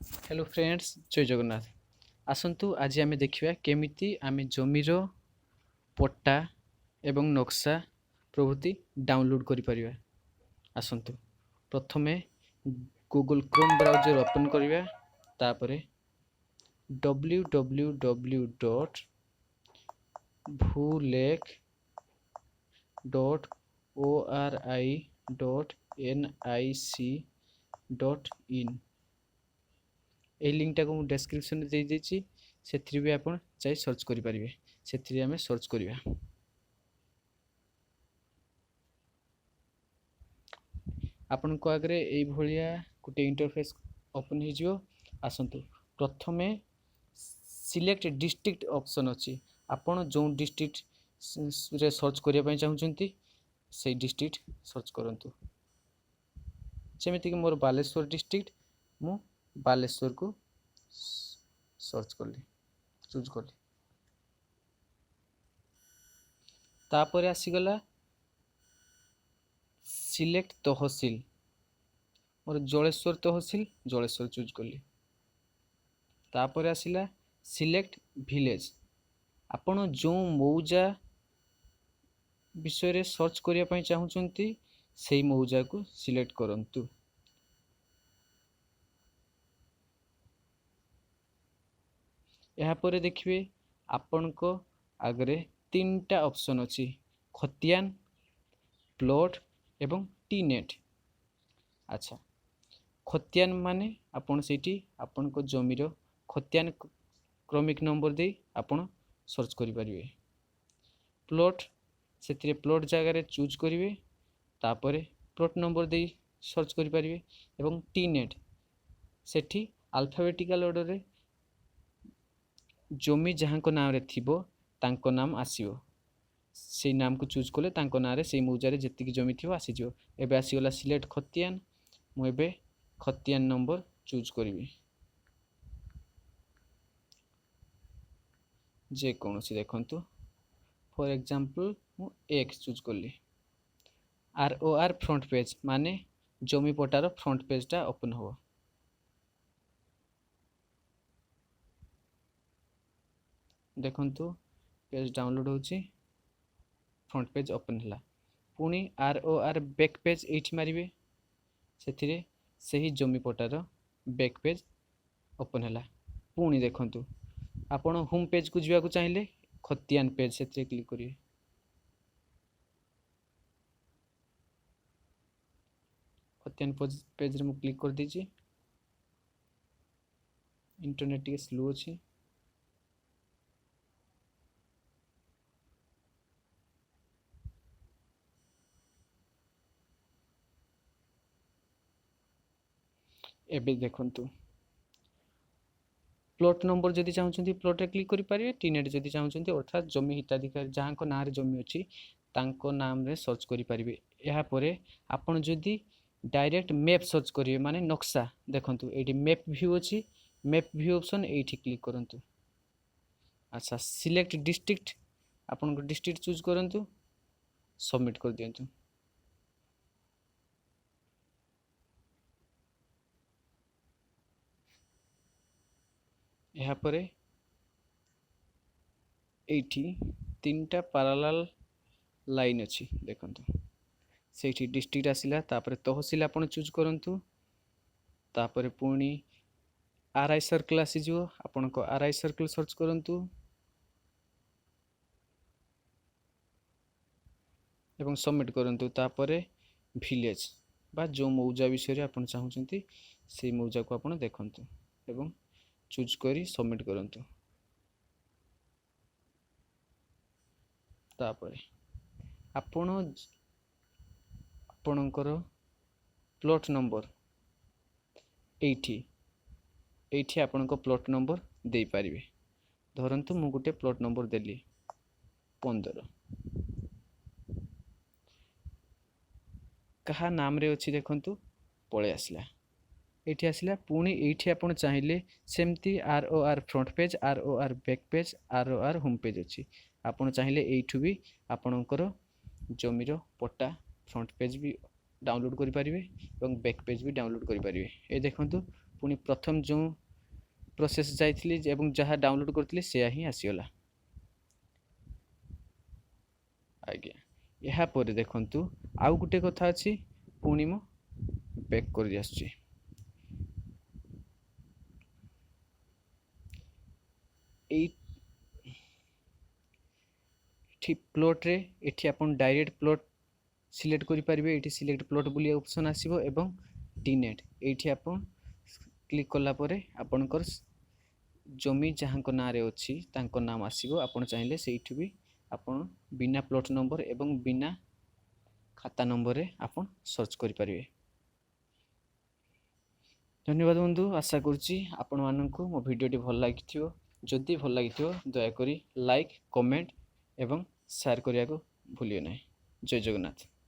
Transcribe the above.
Hello friends, जय जगन्नाथ। आसंतु आज आमे देखिबा केमिति आमे जमीर पट्टा एवं नक्शा प्रभृति डाउनलोड करि परिबा। आसंतु प्रथमे गूगल क्रोम ब्राउजर ओपन करिबा, तापरे www.bhuleg.ori.nic.in এই লিঙ্কটাকে ମୁଁ ଡେସ୍କ୍ରିପ୍ସନରେ ଦେଇଦେଇଛି। ସେଥିରେ ବି ଆପଣ ଯାଇ ସର୍ଚ୍ଚ କରିପାରିବେ। ସେଥିରେ ଆମେ ସର୍ଚ୍ଚ କରିବା। ଆପଣଙ୍କ ଆଗରେ ଏଇଭଳିଆ ଗୋଟେ ଇଣ୍ଟରଫେସ୍ ଓପନ୍ ହେଇଯିବ। ଆସନ୍ତୁ ପ୍ରଥମେ ସିଲେକ୍ଟ ଡିଷ୍ଟ୍ରିକ୍ଟ ଅପସନ୍ ଅଛି। ଆପଣ ଯେଉଁ ଡିଷ୍ଟ୍ରିକ୍ଟରେ ସର୍ଚ୍ଚ କରିବା ପାଇଁ ଚାହୁଁଛନ୍ତି ସେଇ ଡିଷ୍ଟ୍ରିକ୍ଟ ସର୍ଚ୍ଚ କରନ୍ତୁ। ଯେମିତିକି ମୋର ବାଲେଶ୍ୱର ଡିଷ୍ଟ୍ରିକ୍ଟ, ମୁଁ ବାଲେଶ୍ୱରକୁ सर्च कली, चूज कली। तापर आसीगला सिलेक्ट तहसील, मोर जलेश्वर तहसील, जलेश्वर चूज कली। तापर आसिला सिलेक्ट विलेज, आपण जो मौजा विषय रे सर्च करिया पई चाहुचंती सेई मौजा को सिलेक्ट करंतु। यहाँ पर देखिए आपण को आगरे तीनटा ऑप्शन अच्छी, खतियान, प्लॉट एवं टी नेट। अच्छा, खतियान माने आपण सेठी आपण को जमीर खतियान क्रमिक नंबर दे आपण सर्च करि परिबे। प्लॉट से प्लॉट जगह चूज करिवे, तापरे प्लॉट नंबर दे सर्च करि परिबे। एवं टी नेट सेठी अल्फाबेटिकल ऑर्डर रे जमी जहाँ को नाम रे थिबो तांको नाम आसीबो, से नाम को चूज कले तांको नाम रे से मौजारे जेतिकी जमी थिबो आसीजिवो। एबे आसीगला सिलेक्ट खतियान, मु एबे खतियान नंबर चूज करिवि। जे कोनोसी देखंतु, फॉर एग्जांपल मु एक चूज करली। ROR फ्रंट पेज माने जमी पटार फ्रंट पेजटा ओपन हो। देखंतु पेज डाउनलोड होची, फ्रंट पेज ओपन हला। पुणी ROR बैक पेज एठी मारिबे, सेथिरे सही जमी पटार बैक पेज ओपन हला। पुणी देखंतु आपण होम पेज को जिवा को चाहिए खतियान पेज से क्लिक करिए। खतियान पेज रे मु क्लिक कर दीजिए। इंटरनेट टिके स्लो अछि। एबे देखंतु प्लॉट नंबर जदि चाहूँगी प्लॉट रे क्लिक करि परिबे। टी नेट जदि चाहूँगी अर्थात जमी हिताधिकारी जहाँ को नाम रे जमी अछि तांको नाम रे सर्च करि परिबे। यहाँ परे आपण जदि डायरेक्ट मैप सर्च करिवे माने नक्शा, देखंतु एठी मैप व्यू अछि। मैप व्यू ऑप्शन एठी क्लिक करंतु। अच्छा, सिलेक्ट डिस्ट्रिक्ट, आपण को डिस्ट्रिक्ट चूज करंतु, सबमिट कर दियंतु। यहाँ परे एठी तीनटा पैरेलल लाइन अछि, देखंतु सेठी डिस्ट्रिक्ट आसिला। तापरे तहसील आपण चूज करंतु, तापरे पुणी RI सर्कल आसीजिवो, आपण को RI सर्कल सर्च करंतु एवं सबमिट करंतु। तापरे विलेज बा जो मौजा विषय आपण चाहुचंती से मौजा को आपण देखंतु एवं चूज करी सबमिट करंतु। तापरे आपण आपणकर प्लॉट नंबर एठी एठी आपण को प्लॉट नंबर दे पारिबे। धरंतु मु गुटे प्लॉट नंबर देली 15, कहा नाम रे अछि देखंतु पळे आसला, एठी आसला। पुणी एठी आपण चाहिले सेमती ROR front page, ROR back page, ROR home page अछि। आपण चाहिले एठू भी आपणकर जमीर पट्टा फ्रंट पेज भी डाउनलोड करि परिबे एवं बैक पेज भी डाउनलोड करि परिबे। ए देखंतु पुणी प्रथम जो प्रोसेस जाइथिली एवं जहाँ डाउनलोड करथिली सेया ही आसीगला आज्ञा यहाँ पर देखंतु आउ गुटे कथा अछि पुणी मो बैक कर आसुची एठी प्लॉट रे एठी आपण डायरेक्ट प्लॉट सिलेक्ट करि परिबे एठी सिलेक्ट प्लॉट बोली ऑप्शन आसीबो एवं टीनेट एठी आपण क्लिक कला परे आपणकर जमी जहाँ को नाम रे अछि तांको नाम आसीबो आपण चाहिले सेठी भी आपण बिना प्लॉट नंबर एवं बिना खाता नंबर रे आपण सर्च करि परिबे धन्यवाद बंधु आशा करुच्ची आपण माननकु मो भिडियोटी भल लागिथियो जदि भल लागिथियो दया करी लाइक कमेंट एवं शेयर करिया को भूलियो नहीं जय जगन्नाथ।